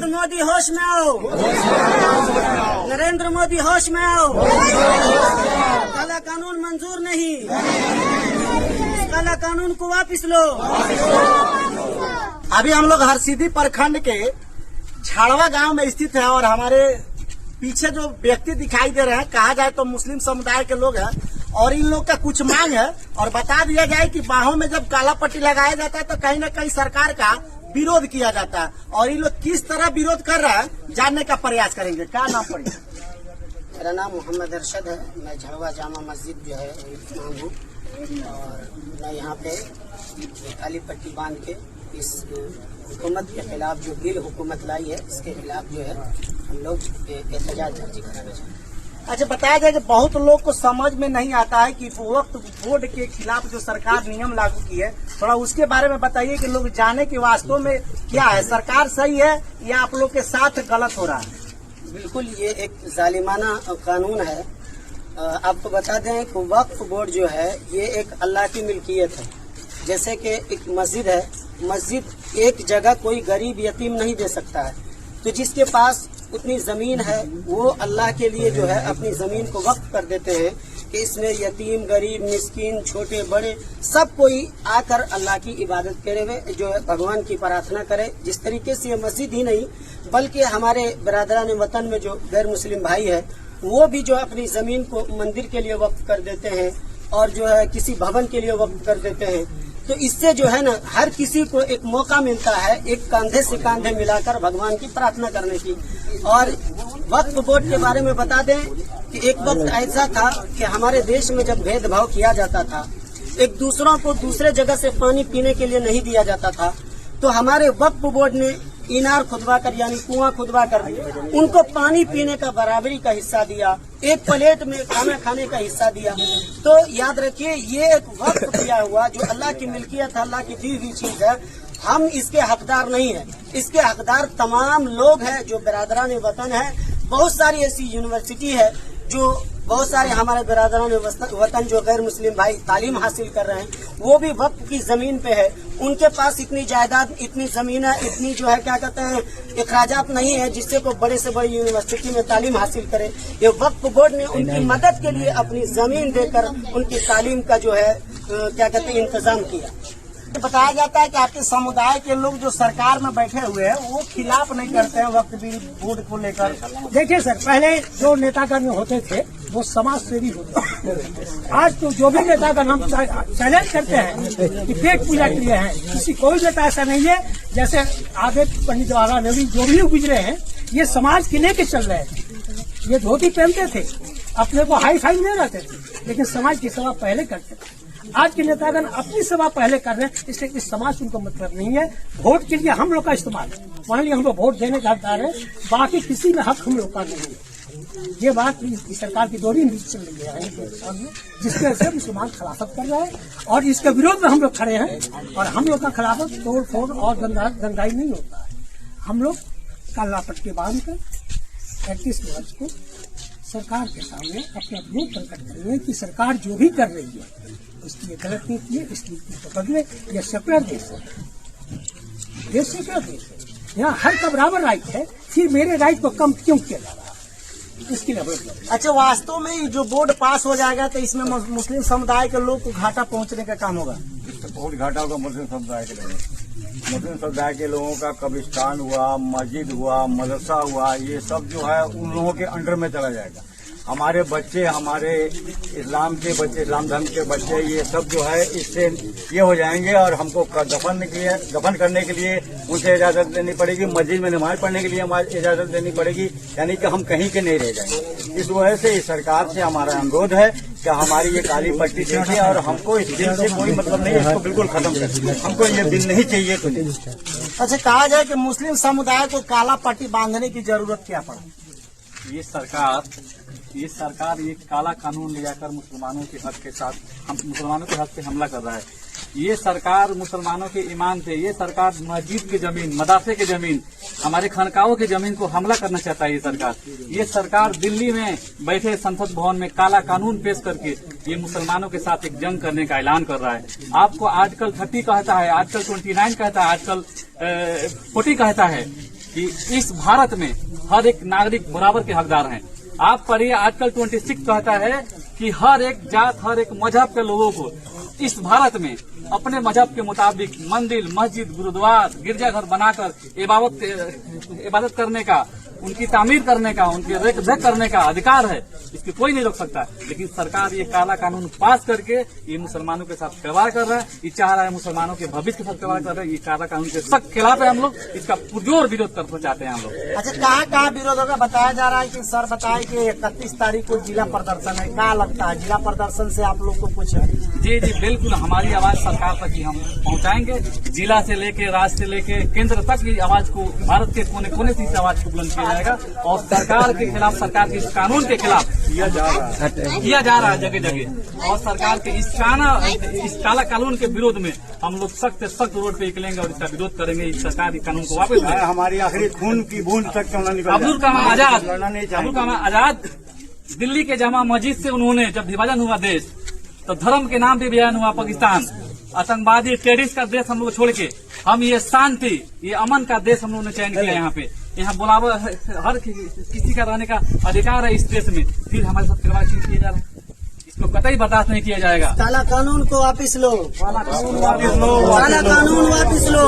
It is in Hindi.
नरेंद्र मोदी होश में आओ, नरेंद्र मोदी होश में आओ। काला कानून मंजूर नहीं, काला कानून को वापिस लो। अभी हम लोग हरसिद्धि प्रखंड के झाड़वा गांव में स्थित है और हमारे पीछे जो व्यक्ति दिखाई दे रहे हैं, कहा जाए तो मुस्लिम समुदाय के लोग हैं और इन लोग का कुछ मांग है। और बता दिया जाए कि बाहों में जब काला पट्टी लगाया जाता है तो कहीं न कहीं सरकार का विरोध किया जाता है और ये लोग किस तरह विरोध कर रहा है जानने का प्रयास करेंगे। क्या नाम पड़ेगा? मेरा नाम मोहम्मद अरशद है। मैं झाड़वा जामा मस्जिद जो है इमाम हूँ और मैं यहाँ पे काली पट्टी बांध के इस हुकूमत के खिलाफ जो बिल हुकूमत लाई है इसके खिलाफ जो है हम लोग एहतजाज दर्ज कराना चाहते हैं। अच्छा, बताया जाए कि बहुत लोग को समझ में नहीं आता है कि वक्फ बोर्ड के खिलाफ जो सरकार नियम लागू की है, थोड़ा उसके बारे में बताइए कि लोग जाने कि वास्तव में क्या है, सरकार सही है या आप लोग के साथ गलत हो रहा है। बिल्कुल, ये एक जालिमाना कानून है। आपको बता दें कि वक्फ बोर्ड जो है ये एक अल्लाह की मिल्कियत है। जैसे कि एक मस्जिद है, मस्जिद एक जगह कोई गरीब यतीम नहीं दे सकता है, तो जिसके पास उतनी जमीन है वो अल्लाह के लिए जो है अपनी जमीन को वक्फ कर देते हैं कि इसमें यतीम, गरीब, मिस्कीन, छोटे बड़े सब कोई आकर अल्लाह की इबादत करे हुए जो है भगवान की प्रार्थना करे। जिस तरीके से ये मस्जिद ही नहीं बल्कि हमारे बिरादरान वतन में जो गैर मुस्लिम भाई है वो भी जो है अपनी जमीन को मंदिर के लिए वक्फ कर देते हैं और जो है किसी भवन के लिए वक्फ कर देते हैं। तो इससे जो है ना हर किसी को एक मौका मिलता है एक कंधे से कंधे मिलाकर भगवान की प्रार्थना करने की। और वक्फ बोर्ड के बारे में बता दें कि एक वक्त ऐसा था कि हमारे देश में जब भेदभाव किया जाता था, एक दूसरों को दूसरे जगह से पानी पीने के लिए नहीं दिया जाता था, तो हमारे वक्फ बोर्ड ने इनार खुदवा कर यानी कुआं खुदवा कर उनको पानी पीने का बराबरी का हिस्सा दिया, एक प्लेट में खाना खाने का हिस्सा दिया। तो याद रखिए ये एक वक्फ किया हुआ जो अल्लाह की मिल्कियत है, अल्लाह की दी हुई चीज है। हम इसके हकदार नहीं है, इसके हकदार तमाम लोग हैं जो बिरादरान वतन है। बहुत सारी ऐसी यूनिवर्सिटी है जो बहुत सारे हमारे बिरादरान वतन जो गैर मुस्लिम भाई तालीम हासिल कर रहे हैं वो भी वक्फ की जमीन पे है। उनके पास इतनी जायदाद, इतनी जमीन है, इतनी जो है क्या कहते हैं इखराजात नहीं है जिससे कोई बड़े से बड़ी यूनिवर्सिटी में तालीम हासिल करे। ये वक्फ बोर्ड ने उनकी मदद के लिए अपनी जमीन देकर उनकी तालीम का जो है क्या कहते हैं इंतजाम किया। बताया जाता है कि आपके समुदाय के लोग जो सरकार में बैठे हुए हैं वो खिलाफ नहीं करते हैं वक्फ बोर्ड को लेकर। देखिए सर, पहले जो नेतागण होते थे वो समाज सेवी होते थे। आज तो जो भी नेतागण हम चैलेंज करते हैं कि पेट पूजा के लिए है, किसी कोई नेता ऐसा नहीं है। जैसे आगे पंडित जवाहरलाल नेहरू जो भी गुजरे हैं ये समाज के लेके चल रहे थे। ये धोती पहनते थे, अपने को हाई फाई नहीं रहते थे, लेकिन समाज की सेवा पहले करते थे। आज के नेतागण अपनी सेवा पहले कर रहे हैं, इसलिए इस समाज से उनको मतलब नहीं है। वोट के लिए हम लोग का इस्तेमाल है, मान लिया हम लोग वोट देने का हकदार है, बाकी किसी में हक हम लोग का नहीं है। ये बात सरकार की दोहरी नीति चल रही है जिसकी वजह से मुसलमान खिलाफत कर रहे हैं और इसके विरोध में हम लोग खड़े हैं। और हम लोग का खिलाफत तोड़ फोड़ और दंगाई नहीं होता है। हम लोग काला पट्टी बांध कर 31 मार्च को सरकार के सामने अपना विरोध प्रकट करेंगे कि सरकार जो भी कर रही है उसकी ये गलत नीति है, इस नीति को बदले। यह सेकुलर देश है, देश सेकुलर देश है, यहाँ हर का बराबर राइट है, फिर मेरे राइट को कम क्यों किया जा रहा है, इसके लिए। अच्छा, वास्तव में जो बोर्ड पास हो जाएगा तो इसमें मुस्लिम समुदाय के लोग को घाटा पहुंचने का काम होगा। इससे बहुत घाटा होगा मुस्लिम समुदाय के लोगों, मुस्लिम समुदाय के लोगों का कब्रिस्तान हुआ, मस्जिद हुआ, मदरसा हुआ, ये सब जो है उन लोगों के अंडर में चला जाएगा। हमारे बच्चे, हमारे इस्लाम के बच्चे, इस्लाम धर्म के बच्चे, ये सब जो है इससे ये हो जाएंगे और हमको दफन करने के लिए उनसे इजाजत लेनी पड़ेगी, मस्जिद में नमाज पढ़ने के लिए हमारी इजाजत लेनी पड़ेगी, यानी कि हम कहीं के नहीं रह जाएंगे। इस वजह से इस सरकार से हमारा अनुरोध है कि हमारी ये काली पट्टी देखिए और हमको इस बिल से कोई मतलब नहीं है, इसको बिल्कुल खत्म कर, हमको ये बिल नहीं चाहिए कुछ। अच्छा, कहा जाए कि मुस्लिम समुदाय को काला पट्टी बांधने की जरूरत क्या पड़ा? ये सरकार ये काला कानून ले जाकर मुसलमानों के हक के साथ मुसलमानों के हक पे हमला कर रहा है। ये सरकार मुसलमानों के ईमान पे, ये सरकार मस्जिद की जमीन, मदरसे की जमीन, हमारे खानकाहों की जमीन को हमला करना चाहता है। ये सरकार दिल्ली में बैठे संसद भवन में काला कानून पेश करके ये मुसलमानों के साथ एक जंग करने का ऐलान कर रहा है। आपको आजकल 30 कहता है, आजकल 29 कहता है, आजकल 40 कहता है। कि इस भारत में हर एक नागरिक बराबर के हकदार हैं। आप पढ़िए आर्टिकल 26 कहता है कि हर एक जात, हर एक मजहब के लोगों को इस भारत में अपने मजहब के मुताबिक मंदिर, मस्जिद, गुरुद्वार, गिरजाघर बनाकर इबादत करने का, उनकी तामीर करने का, उनकी रेख देख करने का अधिकार है। इसकी कोई नहीं रोक सकता। लेकिन सरकार ये काला कानून पास करके ये मुसलमानों के साथ खिलवाड़ कर रहा है। ये चाह रहा है मुसलमानों के भविष्य के साथ खिलवाड़ कर रहा है। ये काला कानून के सख्त खिलाफ है हम लोग। इसका पुरजोर विरोध करना चाहते हैं हम लोग। अच्छा, कहाँ कहाँ विरोध होगा बताया जा रहा है कि सर बताए कि 31 तारीख को जिला प्रदर्शन है। क्या लगता है जिला प्रदर्शन से आप लोग को कुछ? जी जी बिल्कुल, हमारी आवाज सरकार तक ही हम पहुंचाएंगे। जिला से लेके, राज्य से लेके केंद्र तक ये आवाज को, भारत के कोने कोने से इस आवाज को बुलंद किया जाएगा। और सरकार के खिलाफ, सरकार के इस कानून के खिलाफ किया जा रहा है जगह जगह। और सरकार के इस काला कानून के विरोध में हम लोग सख्त से सख्त रोड पे निकलेंगे और इसका विरोध करेंगे। इस सरकार के कानून को वापस लें। हमारी आखिरी खून की बूंद तक क्यों न निकल जाए। अब्दुल कलाम आजाद दिल्ली के जामा मस्जिद से उन्होंने जब विभाजन हुआ देश, तो धर्म के नाम पे विभाजन हुआ पाकिस्तान। आतंकवादी टेररिस्ट का देश हम लोग छोड़ के हम ये शांति, ये अमन का देश हम लोगों ने चयन किया। यहाँ पे यहाँ बुलावा हर किसी का रहने का अधिकार है इस देश में। फिर हमारे साथ खिलवाड़ किया जा रहा है, इसको कतई बर्दाश्त नहीं किया जाएगा। काला कानून को वापिस लो, काला कानून वापिस लो, काला कानून वापिस लो।